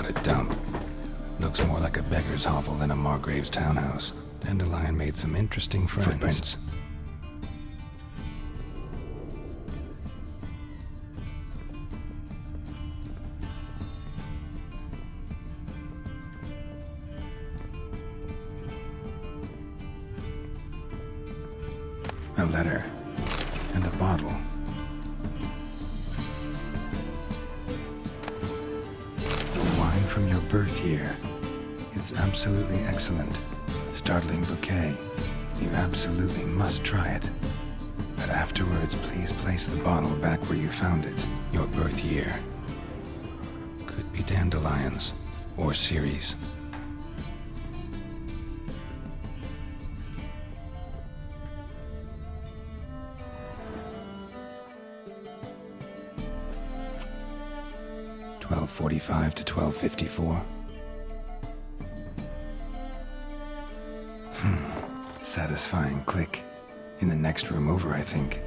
it dump. Looks more like a beggar's hovel than a Margrave's townhouse. Dandelion made some interesting footprints. A letter. And a bottle. Wine from your birth year. It's absolutely excellent. Startling bouquet. You absolutely must try it. But afterwards, please place the bottle back where you found it. Your birth year. Could be dandelions. Or Ceres. .45 to 12:54. Satisfying click. In the next room over, I think.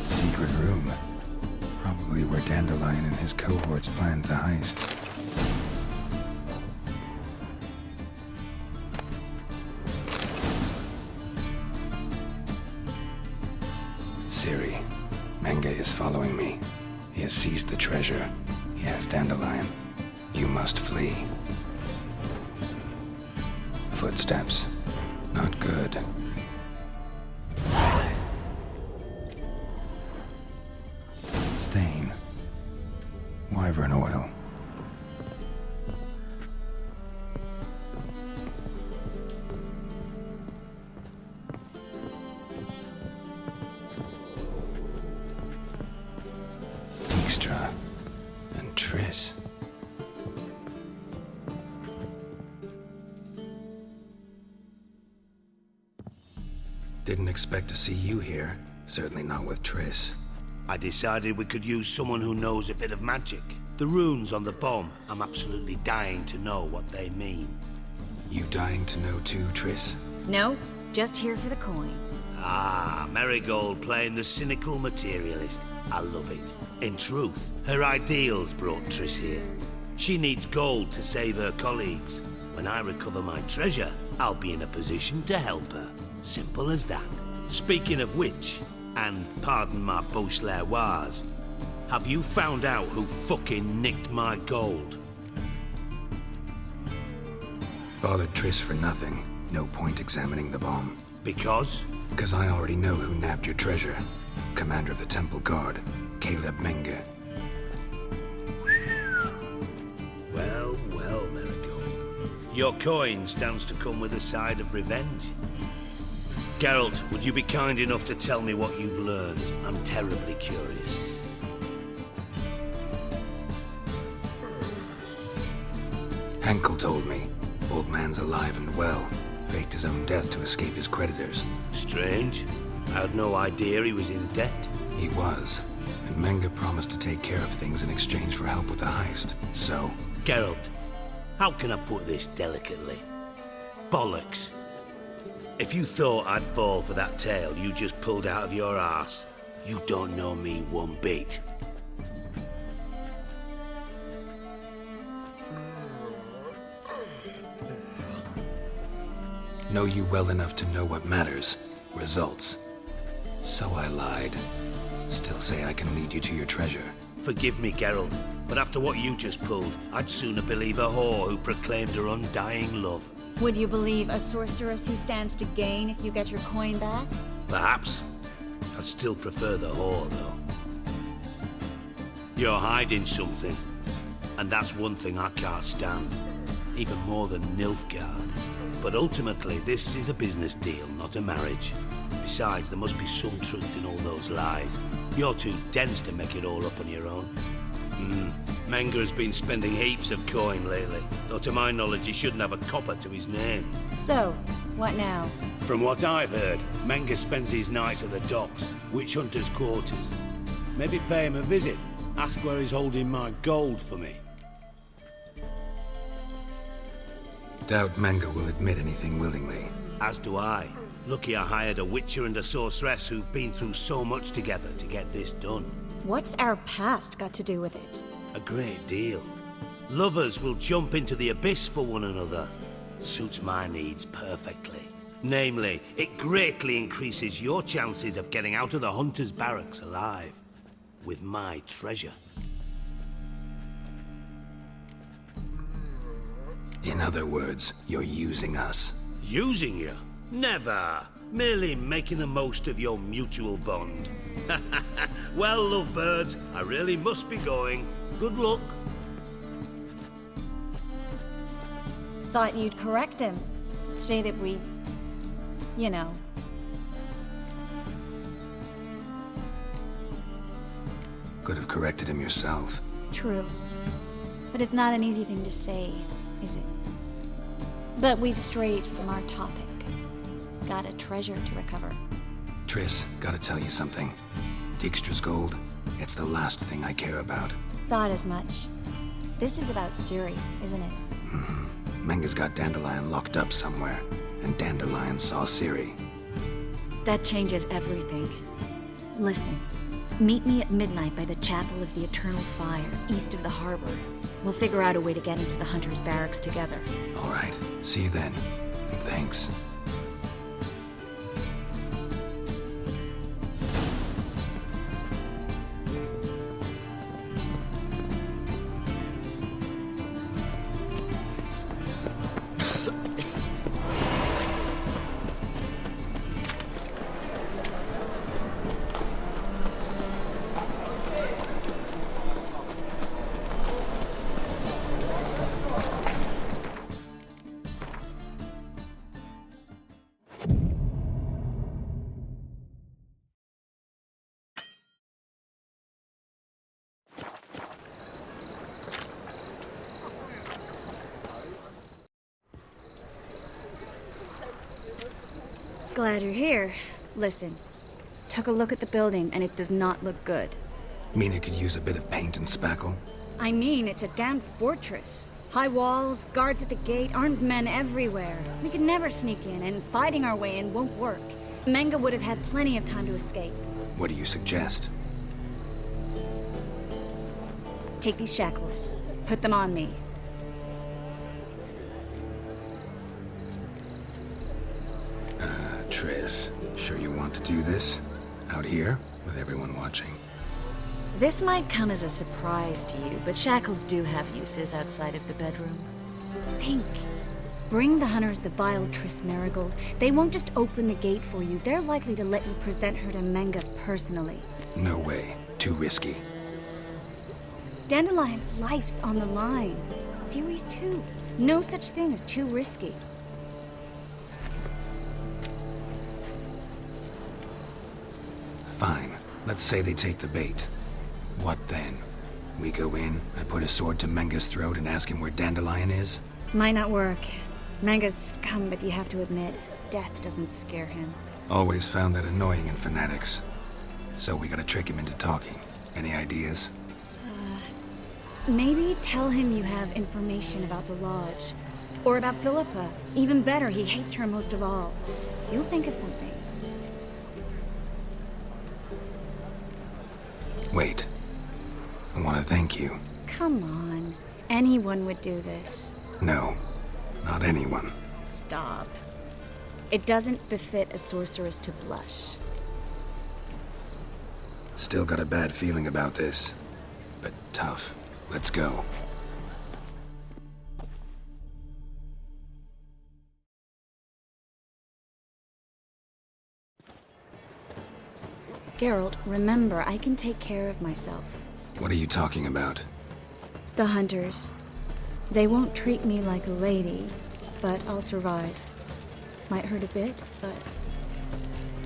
Secret room. Probably where Dandelion and his cohorts planned the heist. Ciri, Menge is following me. He has seized the treasure. He has Dandelion. You must flee. Footsteps. Not good. Stain. Wyvern oil. Dijkstra and Triss. Didn't expect to see you here. Certainly not with Triss. I decided we could use someone who knows a bit of magic. The runes on the bomb, I'm absolutely dying to know what they mean. You dying to know too, Triss? No, just here for the coin. Ah, Marigold playing the cynical materialist. I love it. In truth, her ideals brought Triss here. She needs gold to save her colleagues. When I recover my treasure, I'll be in a position to help her. Simple as that. Speaking of which, and pardon my Beauclervoise, have you found out who fucking nicked my gold? Bothered Triss for nothing. No point examining the bomb. Because? Because I already know who nabbed your treasure. Commander of the Temple Guard, Caleb Menge. Well, well, Marigold. Your coin stands to come with a side of revenge. Geralt, would you be kind enough to tell me what you've learned? I'm terribly curious. Henkel told me. Old man's alive and well. Faked his own death to escape his creditors. Strange. I had no idea he was in debt. He was. And Menge promised to take care of things in exchange for help with the heist. So... Geralt, how can I put this delicately? Bollocks. If you thought I'd fall for that tale you just pulled out of your arse, you don't know me one bit. Know you well enough to know what matters. Results. So I lied. Still say I can lead you to your treasure. Forgive me, Geralt, but after what you just pulled, I'd sooner believe a whore who proclaimed her undying love. Would you believe a sorceress who stands to gain if you get your coin back? Perhaps. I'd still prefer the whore, though. You're hiding something, and that's one thing I can't stand. Even more than Nilfgaard. But ultimately, this is a business deal, not a marriage. Besides, there must be some truth in all those lies. You're too dense to make it all up on your own. Menge's been spending heaps of coin lately, though to my knowledge he shouldn't have a copper to his name. So, what now? From what I've heard, Menge spends his nights at the docks, witch hunters' quarters. Maybe pay him a visit, ask where he's holding my gold for me. Doubt Menge will admit anything willingly. As do I. Lucky I hired a witcher and a sorceress who've been through so much together to get this done. What's our past got to do with it? A great deal. Lovers will jump into the abyss for one another. Suits my needs perfectly. Namely, it greatly increases your chances of getting out of the hunter's barracks alive. With my treasure. In other words, you're using us. Using you? Never. Merely making the most of your mutual bond. Well, lovebirds, I really must be going. Good luck. Thought you'd correct him. Say that we... you know. Could have corrected him yourself. True. But it's not an easy thing to say, is it? But we've strayed from our topic. Got a treasure to recover. Triss, gotta tell you something. Dijkstra's gold, it's the last thing I care about. Thought as much. This is about Ciri, isn't it? Menge's got Dandelion locked up somewhere, and Dandelion saw Ciri. That changes everything. Listen, meet me at midnight by the Chapel of the Eternal Fire, east of the harbor. We'll figure out a way to get into the Hunter's barracks together. All right, see you then, and thanks. Glad you're here. Listen, took a look at the building and it does not look good. Mean it could use a bit of paint and spackle? I mean, it's a damn fortress. High walls, guards at the gate, armed men everywhere. We could never sneak in, and fighting our way in won't work. Menge would have had plenty of time to escape. What do you suggest? Take these shackles. Put them on me. Triss, sure you want to do this? Out here, with everyone watching? This might come as a surprise to you, but shackles do have uses outside of the bedroom. Think. Bring the hunters the vile Triss Marigold. They won't just open the gate for you. They're likely to let you present her to Menge personally. No way. Too risky. Dandelion's life's on the line. Ciri's too. No such thing as too risky. Fine. Let's say they take the bait. What then? We go in, I put a sword to Menge's throat and ask him where Dandelion is? Might not work. Menge's scum, but you have to admit, death doesn't scare him. Always found that annoying in fanatics. So we gotta trick him into talking. Any ideas? Maybe tell him you have information about the Lodge. Or about Philippa. Even better, he hates her most of all. You'll think of something. Wait. I want to thank you. Come on. Anyone would do this. No. Not anyone. Stop. It doesn't befit a sorceress to blush. Still got a bad feeling about this. But tough. Let's go. Geralt, remember, I can take care of myself. What are you talking about? The hunters. They won't treat me like a lady, but I'll survive. Might hurt a bit, but...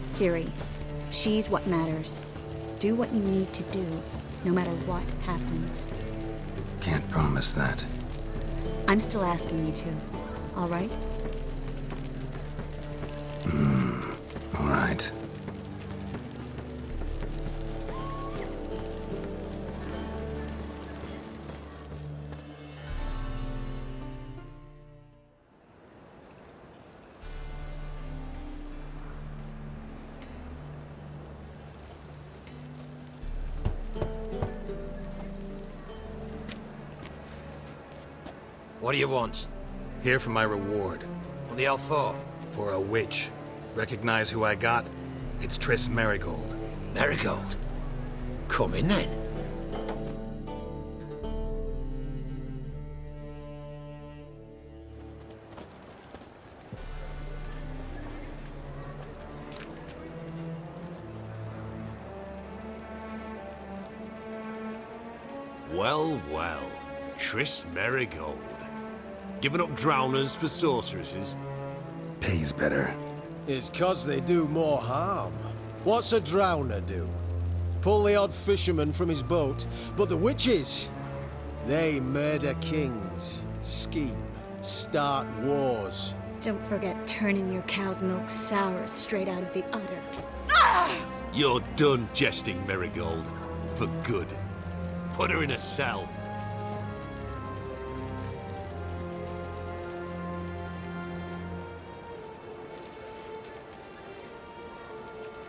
Ciri, she's what matters. Do what you need to do. no matter what happens. Can't promise that. I'm still asking you to, all right? All right. What do you want? Here for my reward. What the hell for? For a witch. Recognize who I got? It's Triss Merigold. Marigold. Come in then. Well, well. Triss Merigold. Giving up drowners for sorceresses? Pays better. It's 'cause they do more harm. What's a drowner do? Pull the odd fisherman from his boat, but the witches, they murder kings, scheme, start wars. Don't forget turning your cow's milk sour straight out of the udder. You're done jesting, Merigold. For good. Put her in a cell.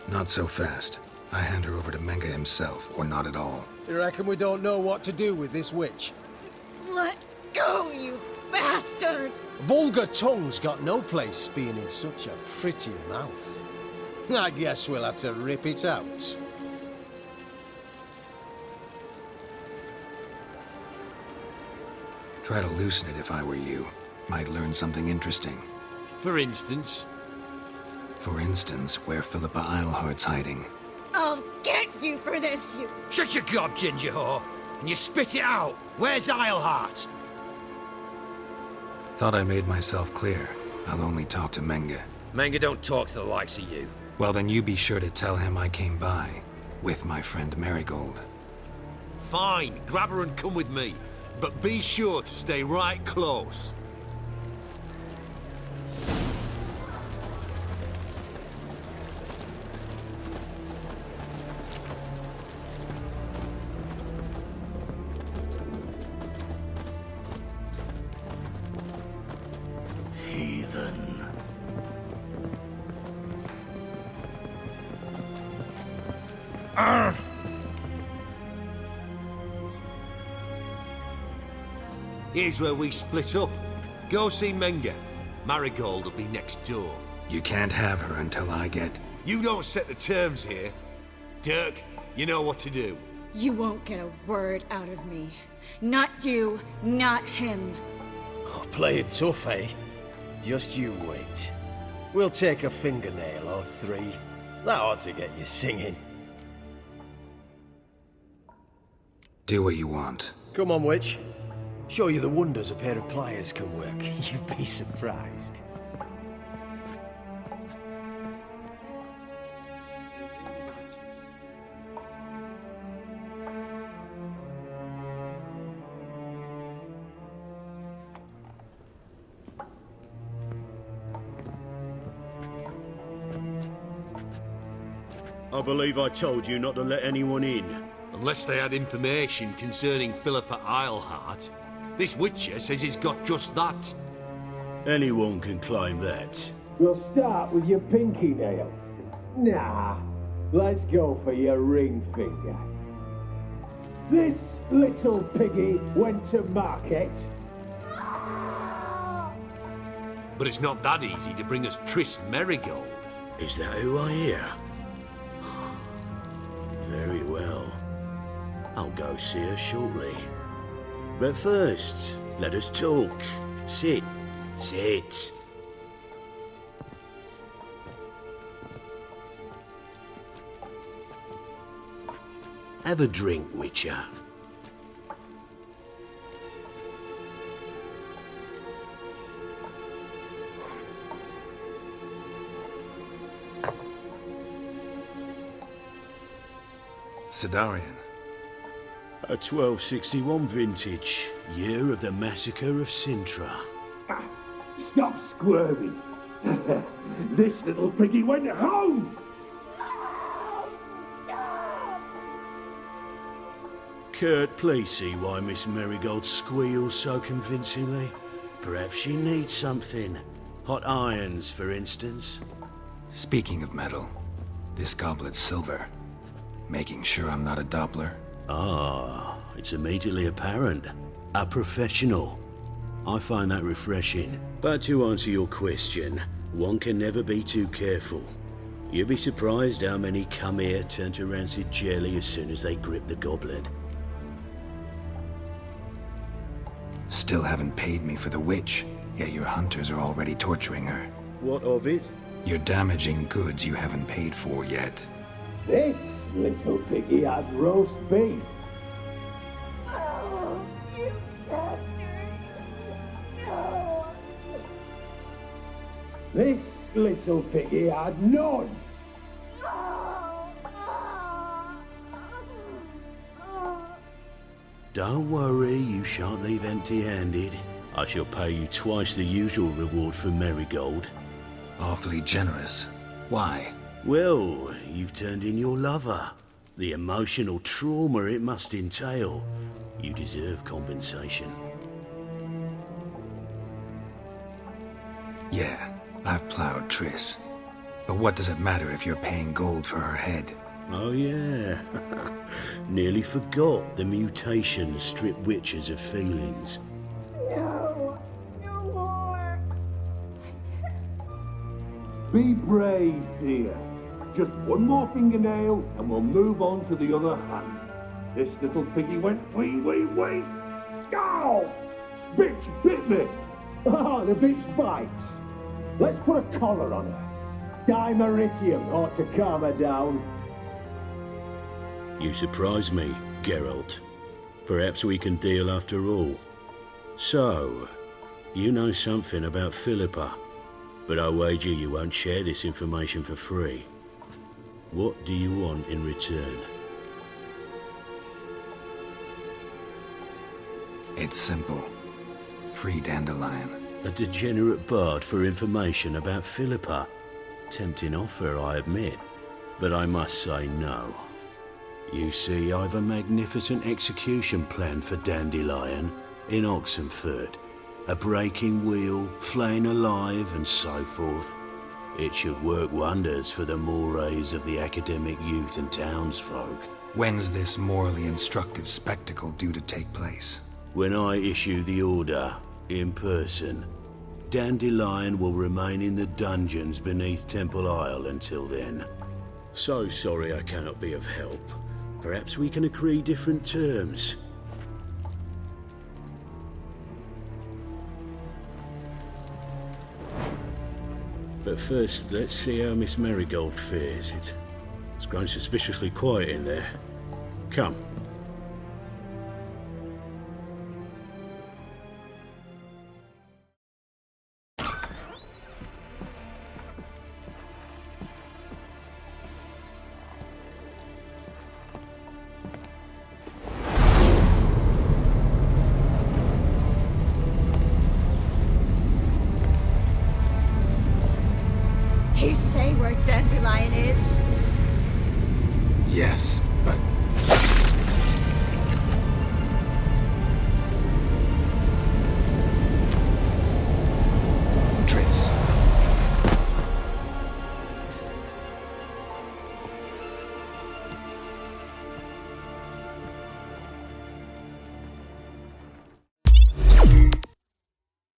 Not so fast. I hand her over to Menge himself, or not at all. You reckon we don't know what to do with this witch? Let go, you bastard! Vulgar tongue's got no place being in such a pretty mouth. I guess we'll have to rip it out. Try to loosen it if I were you. Might learn something interesting. For instance, For instance, where Philippa Eilhart's hiding. I'll get you for this, you... Shut your gob, ginger whore, and you spit it out. Where's Eilhart? Thought I made myself clear. I'll only talk to Menge. Menge don't talk to the likes of you. Well, then you be sure to tell him I came by. With my friend Merigold. fine, grab her and come with me. But be sure to stay right close. Heathen. Here's where we split up. Go see Menge. Marigold will be next door. You can't have her until I get... You don't set the terms here. Dirk, you know what to do. You won't get a word out of me. Not you, not him. Oh, play it tough, eh? Just you wait. We'll take a fingernail or three. That ought to get you singing. Do what you want. Come on, witch. Show you the wonders a pair of pliers can work. You'd be surprised. I believe I told you not to let anyone in. Unless they had information concerning Philippa Eilhart. This Witcher says he's got just that. Anyone can claim that. We'll start with your pinky nail. Nah, let's go for your ring finger. This little piggy went to market. But it's not that easy to bring us Triss Merigold. Is that who I hear? Very well. I'll go see her shortly. But first, let us talk. Sit. Sit. Have a drink, Witcher. Sidarian. A 1261 vintage, year of the massacre of Sintra. Stop squirming. This little piggy went home. Kurt, please see why Miss Marigold squeals so convincingly. Perhaps she needs something. Hot irons, for instance. Speaking of metal, this goblet's silver. Making sure I'm not a Doppler. Ah, it's immediately apparent. A professional. I find that refreshing. But to answer your question, one can never be too careful. You'd be surprised how many come here turn to rancid jelly as soon as they grip the goblet. Still haven't paid me for the witch, yet your hunters are already torturing her. What of it? You're damaging goods you haven't paid for yet. This little piggy had roast beef. This little piggy had none. Don't worry, you shan't leave empty-handed. I shall pay you twice the usual reward for Marigold. Awfully generous. Why? Well, you've turned in your lover. The emotional trauma it must entail. You deserve compensation. Yeah, I've plowed Triss. But what does it matter if you're paying gold for her head? Oh yeah. Nearly forgot the mutations strip witches of feelings. No more. Be brave, dear. Just one more fingernail and we'll move on to the other hand. This little piggy went wee. Ow! Bitch bit me! Oh, the bitch bites. Let's put a collar on her. Dimeritium ought to calm her down. You surprise me, Geralt. Perhaps we can deal after all. So, you know something about Philippa, but I wager you won't share this information for free. What do you want in return? It's simple. Free Dandelion. A degenerate bard for information about Philippa. Tempting offer, I admit, but I must say no. You see, I've a magnificent execution plan for Dandelion in Oxenford. A breaking wheel, flaying alive, and so forth. It should work wonders for the mores of the academic youth and townsfolk. When's this morally instructive spectacle due to take place? When I issue the order, in person, Dandelion will remain in the dungeons beneath Temple Isle until then. So sorry I cannot be of help. Perhaps we can agree different terms. But first, let's see how Miss Marigold fares. It's grown suspiciously quiet in there. Come. He say where Dandelion is? Yes,